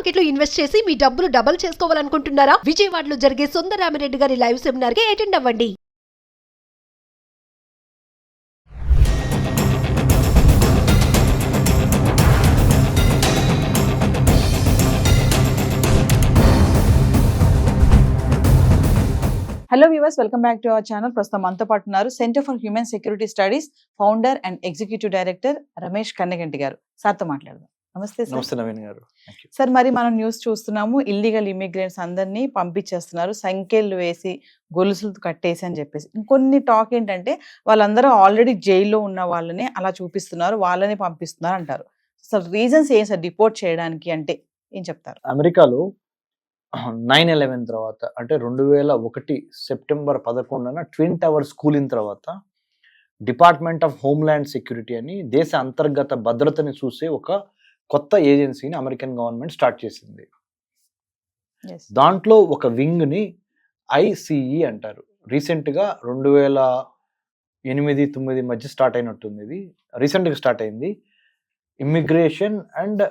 Market లో invest చేసి మీ డబ్బులు డబుల్ చేసుకోవాలనుకుంటున్నారా? విజయవాడలో జరిగే సుందరరామిరెడ్డి గారి లైవ్ సెమినార్ కి అటెండ్ అవ్వండి. Hello viewers, welcome back to our channel. ప్రస్తుతం మనతో పాటు ఉన్నారు centre for human security studies founder and executive director Ramesh Kannaganti గారు. సార్తో మాట్లాడదాం. నమస్తే సార్. నమస్తే నవీన్ గారు. సార్, మరి మనం న్యూస్ చూస్తున్నాము, ఇల్లీగల్ ఇమిగ్రెంట్స్ అందరినీ పంపించేస్తున్నారు, సంఖ్యలు వేసి గొలుసులు కట్టేసి అని చెప్పేసి. ఇంకొన్ని టాక్ ఏంటంటే వాళ్ళందరూ ఆల్రెడీ జైల్లో ఉన్న వాళ్ళని అలా చూపిస్తున్నారు, వాళ్ళని పంపిస్తున్నారు అంటారు. సార్, రీజన్స్ ఏం సార్ డిపోర్ట్ చేయడానికి అంటే ఏం చెప్తారు? అమెరికాలో 9/11 తర్వాత అంటే 2001 సెప్టెంబర్ 11న ట్విన్ టవర్స్ కూలిన తర్వాత డిపార్ట్మెంట్ ఆఫ్ హోమ్ల్యాండ్ సెక్యూరిటీ అని దేశ అంతర్గత భద్రతని చూసే ఒక కొత్త ఏజెన్సీని అమెరికన్ గవర్నమెంట్ స్టార్ట్ చేసింది. దాంట్లో ఒక వింగ్ని ఐసిఈ అంటారు. రీసెంట్గా 2008-9 మధ్య స్టార్ట్ అయినట్టుంది. ఇది రీసెంట్గా స్టార్ట్ అయింది. Immigration and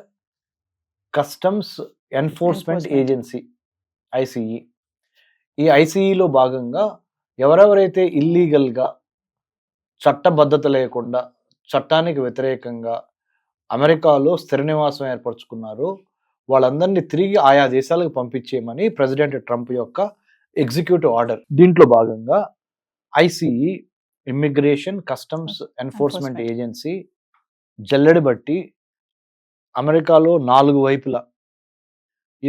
customs enforcement agency ICE. ఈ ఐసిఈలో భాగంగా ఎవరెవరైతే ఇల్లీగల్గా చట్టబద్ధత లేకుండా చట్టానికి వ్యతిరేకంగా అమెరికాలో స్థిర నివాసం ఏర్పరచుకున్నారో వాళ్ళందరినీ తిరిగి ఆయా దేశాలకు పంపించేయమని ప్రెసిడెంట్ ట్రంప్ యొక్క ఎగ్జిక్యూటివ్ ఆర్డర్. దీంట్లో భాగంగా ICE immigration customs enforcement agency జల్లెడ బట్టి అమెరికాలో 4 వైపులా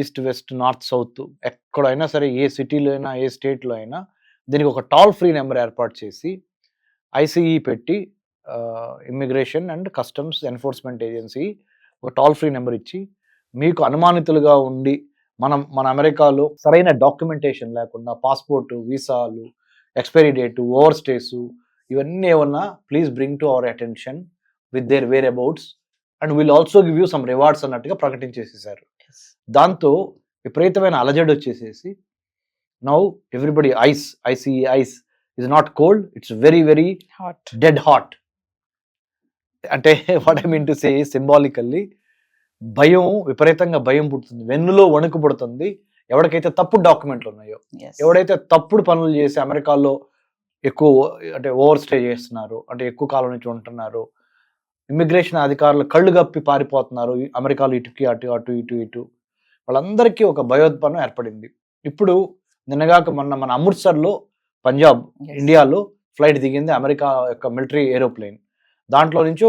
ఈస్ట్ వెస్ట్ నార్త్ సౌత్ ఎక్కడైనా సరే, ఏ సిటీలో అయినా ఏ స్టేట్లో అయినా దీనికి ఒక టోల్ ఫ్రీ నెంబర్ ఏర్పాటు చేసి ఐసిఈ పెట్టి immigration and customs enforcement agency ఒక టోల్ ఫ్రీ నెంబర్ ఇచ్చి మీకు అనుమానితులుగా ఉండి మన అమెరికాలో సరైన డాక్యుమెంటేషన్ లేకుండా పాస్పోర్టు, వీసాలు, ఎక్స్పైరీ డేటు, ఓవర్ స్టేసు ఇవన్నీ ఏమన్నా please bring to our attention with their whereabouts and will also give you some rewards అన్నట్టుగా ప్రకటించేసేసారు. దాంతో విపరీతమైన అలజడి వచ్చేసేసి now everybody ICE ice is not cold, it's very very hot, dead hot. అంటే what I mean to say symbolically భయం, విపరీతంగా భయం పుడుతుంది, వెన్నులో వణుకు పుడుతుంది. ఎవరికైతే తప్పుడు డాక్యుమెంట్లు ఉన్నాయో, ఎవడైతే తప్పుడు పనులు చేసి అమెరికాలో ఎక్కువ అంటే ఓవర్ స్టే చేస్తున్నారు, అంటే ఎక్కువ కాలం నుంచి ఉంటున్నారు, ఇమ్మిగ్రేషన్ అధికారులు కళ్ళు గప్పి పారిపోతున్నారు అమెరికాలో ఇటుకి అటు ఇటు, వాళ్ళందరికీ ఒక భయోత్పన్నం ఏర్పడింది. ఇప్పుడు నిన్నగాక మన అమృత్సర్లో పంజాబ్ ఇండియాలో ఫ్లైట్ దిగింది అమెరికా యొక్క మిలిటరీ ఏరోప్లేన్. దాంట్లో నుంచి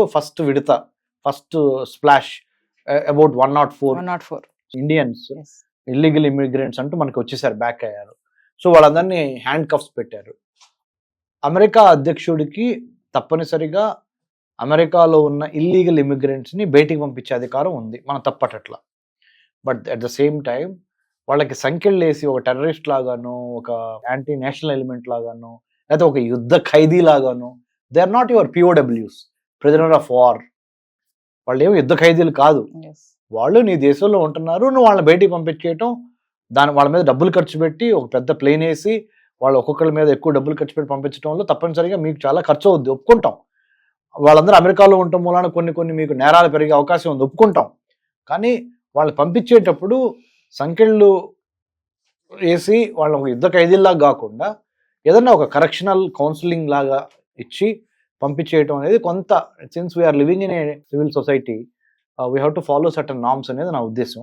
first splash about 104 Indians illegal immigrants అంటూ మనకి వచ్చేసారు, బ్యాక్ అయ్యారు. సో వాళ్ళందరినీ హ్యాండ్ కఫ్స్ పెట్టారు. అమెరికా అధ్యక్షుడికి తప్పనిసరిగా అమెరికాలో ఉన్న ఇల్లీగల్ ఇమిగ్రెంట్స్ని బయటికి పంపించే అధికారం ఉంది, మనం తప్పటట్లా. But at the same time వాళ్ళకి సంఖ్యలు వేసి ఒక టెర్రరిస్ట్ లాగానో, ఒక యాంటీ నేషనల్ ఎలిమెంట్ లాగానో, లేకపోతే ఒక యుద్ధ ఖైదీ లాగానో, దే ఆర్ నాట్ యువర్ పిఓడబ్ల్యూస్, ప్రిజనర్ ఆఫ్ వార్. వాళ్ళు ఏమి యుద్ధ ఖైదీలు కాదు, వాళ్ళు నీ దేశంలో ఉంటున్నారు, నువ్వు వాళ్ళని బయటికి పంపించేయటం, వాళ్ళ మీద డబ్బులు ఖర్చు పెట్టి ఒక పెద్ద ప్లేన్ వేసి వాళ్ళు ఒక్కొక్కరి మీద ఎక్కువ డబ్బులు ఖర్చు పెట్టి పంపించడంలో తప్పనిసరిగా మీకు చాలా ఖర్చు అవుద్ది, ఒప్పుకుంటాం. వాళ్ళందరూ అమెరికాలో ఉండటం మూలాన కొన్ని మీకు నేరాలు పెరిగే అవకాశం ఉంది, ఒప్పుకుంటాం. కానీ వాళ్ళు పంపించేటప్పుడు సంఖ్యలు వేసి వాళ్ళ ఒక యుద్ధ ఖైదీల్లాగా కాకుండా ఏదన్నా ఒక కరెక్షనల్ కౌన్సిలింగ్ లాగా ఇచ్చి పంపించేయటం అనేది కొంత, since we are living in a civil society, we have to follow certain norms అనేది నా ఉద్దేశం.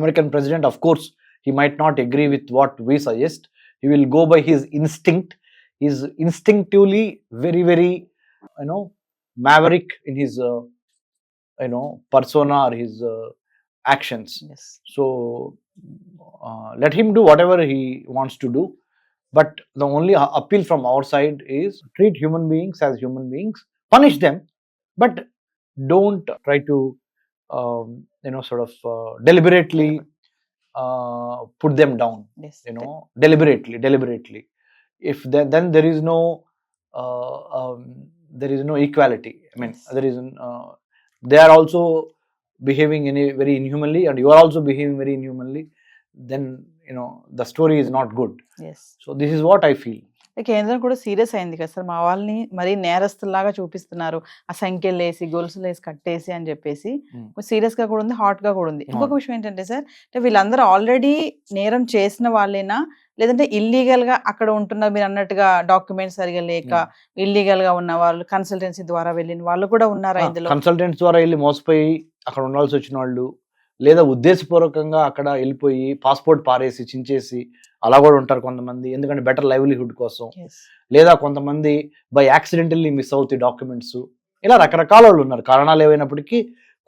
American president of course he might not agree with what we suggest. He will go by his instinct. He is instinctively very very maverick in his persona or his actions. So let him do whatever he wants to do, but the only appeal from our side is treat human beings as human beings, punish them, but don't try to deliberately put them down. Deliberately. If then there is no equality. I mean, there is they are also behaving very inhumanly and you are also behaving very inhumanly, then the story is not good. So this is what I feel. కేంద్రం కూడా serious అయింది కదా sir, మా వాళ్ళని మరీ నేరస్తుల్లాగా చూపిస్తున్నారు, ఆ సంఖ్యలు వేసి గొలుసులు వేసి కట్టేసి అని చెప్పేసి. సీరియస్ గా కూడా ఉంది, హాట్ గా కూడా ఉంది. ఇంకొక విషయం ఏంటంటే సార్, అంటే వీళ్ళందరూ ఆల్రెడీ నేరం చేసిన వాళ్ళేనా, లేదంటే ఇల్లీగల్ గా అక్కడ ఉంటున్నారు, మీరు అన్నట్టుగా డాక్యుమెంట్స్ సరిగా లేక ఇల్లీగల్ గా ఉన్న వాళ్ళు, కన్సల్టెన్సీ ద్వారా వెళ్ళిన వాళ్ళు కూడా ఉన్నారా ఇందులో? కన్సల్టెంట్స్ ద్వారా వెళ్ళి మోసపోయి అక్కడ ఉండాల్సి వచ్చిన వాళ్ళు, లేదా ఉద్దేశపూర్వకంగా అక్కడ వెళ్ళిపోయి పాస్పోర్ట్ పారేసి చించేసి అలా కూడా ఉంటారు కొంతమంది, ఎందుకంటే బెటర్ లైవ్లీహుడ్ కోసం. లేదా కొంతమంది బై యాక్సిడెంటల్లీ మిస్ అవుతాయి డాక్యుమెంట్స్. ఇలా రకరకాల వాళ్ళు ఉన్నారు, కారణాలు ఏవైనప్పటికీ.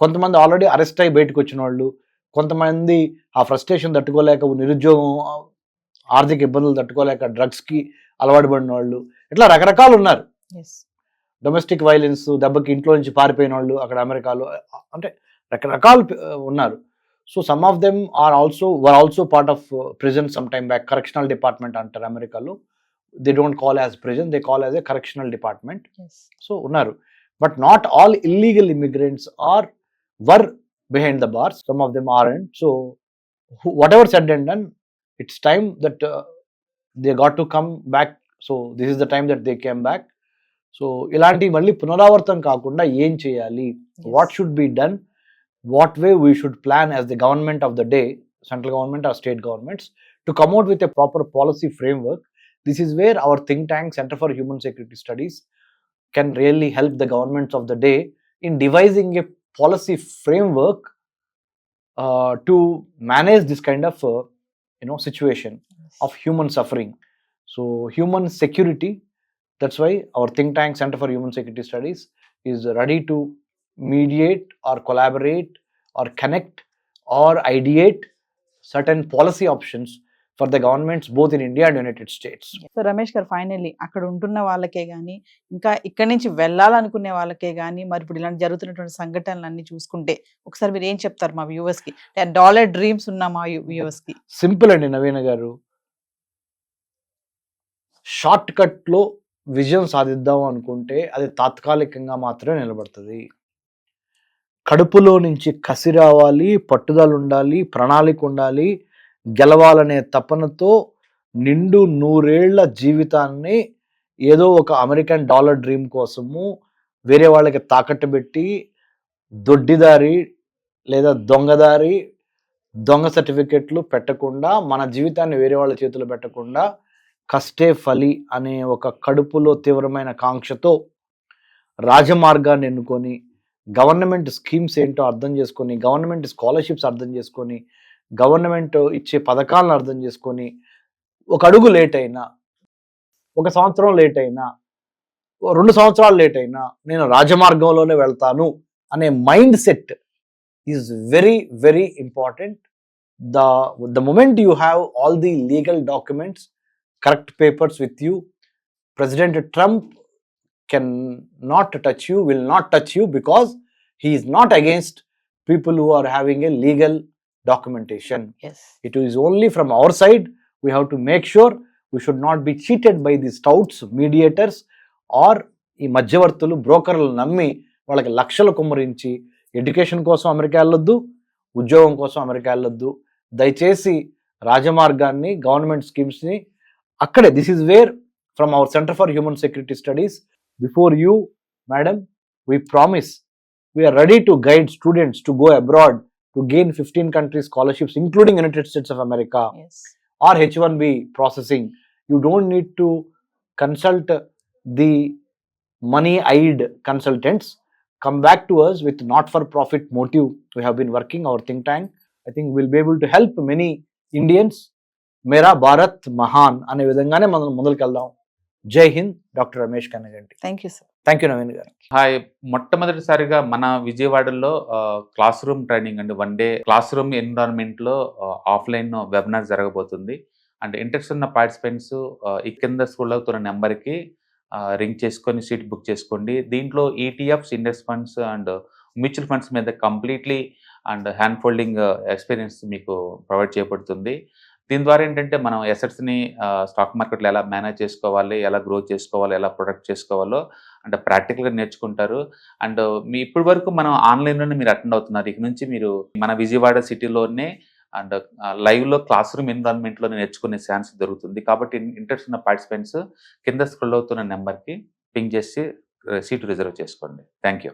కొంతమంది ఆల్రెడీ అరెస్ట్ అయ్యి బయటకు వచ్చిన వాళ్ళు, కొంతమంది ఆ ఫ్రస్ట్రేషన్ తట్టుకోలేక, నిరుద్యోగం, ఆర్థిక ఇబ్బందులు తట్టుకోలేక డ్రగ్స్ కి అలవాటు పడిన వాళ్ళు, ఇట్లా రకరకాలు ఉన్నారు. డొమెస్టిక్ వైలెన్స్ దెబ్బకి ఇంట్లో నుంచి పారిపోయిన వాళ్ళు అక్కడ అమెరికాలో, అంటే రకరకాలు ఉన్నారు. So some of them were also part of prison some time back. Correctional department అంటారు అమెరికాలో. They don't call as prison, they call as a correctional department. So ఉన్నారు. But not all illegal immigrants were behind the bars. Some of them are. And so whatever said and done, it's time that they got to come back. So this is the time that they came back. So ఇలాంటివి మళ్ళీ పునరావృతం కాకుండా ఏం చేయాలి, what should be done, what way we should plan as the government of the day, central government or state governments, to come out with a proper policy framework. This is where our think tank, Center for Human Security Studies, can really help the governments of the day in devising a policy framework to manage this kind of situation of human suffering. So human security, that's why our think tank, Center for Human Security Studies, is ready to mediate or collaborate or connect or ideate certain policy options for the governments both in India and United States. So Ramesh గారు, finally అక్కడ ఉంటున్న వాళ్ళకే కానీ, ఇంకా ఇక్కడి నుంచి వెళ్ళాలనుకునే వాళ్ళకే కానీ, మరి ఇప్పుడు ఇలాంటి జరుగుతున్నటువంటి సంఘటనలన్నీ చూసుకుంటే ఒకసారి మీరు ఏం చెప్తారు మా వ్యూవర్స్ కి? డాలర్ డ్రీమ్స్ ఉన్న మా వ్యూవర్స్ కి. సింపుల్ అండి నవీన గారు, షార్ట్ కట్ లో విజయం సాధిద్దాం అనుకుంటే అది తాత్కాలికంగా మాత్రమే నిలబడుతుంది. కడుపులో నుంచి కసి రావాలి, పట్టుదల ఉండాలి, ప్రణాళిక ఉండాలి, గెలవాలనే తపనతో నిండు 100 ఏళ్ల జీవితాన్ని ఏదో ఒక అమెరికన్ డాలర్ డ్రీమ్ కోసము వేరే వాళ్ళకి తాకట్టు పెట్టి దొడ్డిదారి లేదా దొంగదారి, దొంగ సర్టిఫికెట్లు పెట్టకుండా, మన జీవితాన్ని వేరే వాళ్ళ చేతులు పెట్టకుండా, కష్టే ఫలి అనే ఒక కడుపులో తీవ్రమైన కాంక్షతో రాజమార్గాన్ని ఎన్నుకొని, గవర్నమెంట్ స్కీమ్స్ ఏంటో అర్థం చేసుకొని, గవర్నమెంట్ స్కాలర్షిప్స్ అర్థం చేసుకొని, గవర్నమెంట్ ఇచ్చే పథకాలను అర్థం చేసుకొని, ఒక అడుగు లేట్ అయినా, 1 సంవత్సరం లేట్ అయినా, 2 సంవత్సరాలు లేట్ అయినా నేను రాజమార్గంలోనే వెళ్తాను అనే mind set is very very important. The moment you have all the legal documents, correct papers with you, president Trump can not touch you, will not touch you, because he is not against people who are having a legal documentation. Yes. It is only from our side. We have to make sure we should not be cheated by these touts, mediators, or ఈ మధ్యవర్తులు, బ్రోకర్లు నమ్మి వాళ్ళకి లక్షలు కుమ్మరించి education కోసం America వెళ్ళొద్దు, ఉద్యోగం కోసం అమెరికా వెళ్ళొద్దు. దయచేసి రాజమార్గాన్ని, గవర్నమెంట్ స్కీమ్స్ని అక్కడే, this is where from our centre for human security studies, before you, madam, we promise we are ready to guide students to go abroad to gain 15 countries scholarships, including United States of America. Yes. Or H1B processing. You don't need to consult the money-eyed consultants. Come back to us with not-for-profit motive. We have been working, our think tank. I think we'll be able to help many Indians. Mera Bharat Mahan ane vidhangane మనం ముందుకు వెళ్దాం. జై Hind. Doctor Ramesh Kannaganti. Thank you sir. Thank you Naveen గారు. Hi. మొట్టమొదటిసారిగా మన విజయవాడలో class room training అండి, 1 day classroom ఎన్విరాన్మెంట్లో ఆఫ్లైన్ వెబినార్ జరగబోతుంది. అండ్ ఇంట్రెస్ట్ ఉన్న పార్టిసిపెంట్స్ ఈ కింద స్కూల్లో అవుతున్న నెంబర్కి రింగ్ చేసుకొని సీట్ బుక్ చేసుకోండి. దీంట్లో ETFs, index funds and mutual funds మీద completely and hand holding experience మీకు ప్రొవైడ్ చేయబడుతుంది. దీని ద్వారా ఏంటంటే మనం ఎసెట్స్ని స్టాక్ మార్కెట్లో ఎలా మేనేజ్ చేసుకోవాలి, ఎలా గ్రో చేసుకోవాలి, ఎలా ప్రొడక్ట్ చేసుకోవాలో అంటే ప్రాక్టికల్గా నేర్చుకుంటారు. అండ్ మీ ఇప్పటి వరకు మనం ఆన్లైన్లోనే మీరు అటెండ్ అవుతున్నారు. ఇక నుంచి మీరు మన విజయవాడ సిటీలోనే అండ్ లైవ్లో క్లాస్ రూమ్ ఎన్విరాన్మెంట్లో నేర్చుకునే ఛాన్స్ దొరుకుతుంది. కాబట్టి ఇంట్రెస్ట్ ఉన్న పార్టిసిపెంట్స్ కింద స్క్రోల్ అవుతున్న నెంబర్కి పింగ్ చేసి సీటు రిజర్వ్ చేసుకోండి. Thank you.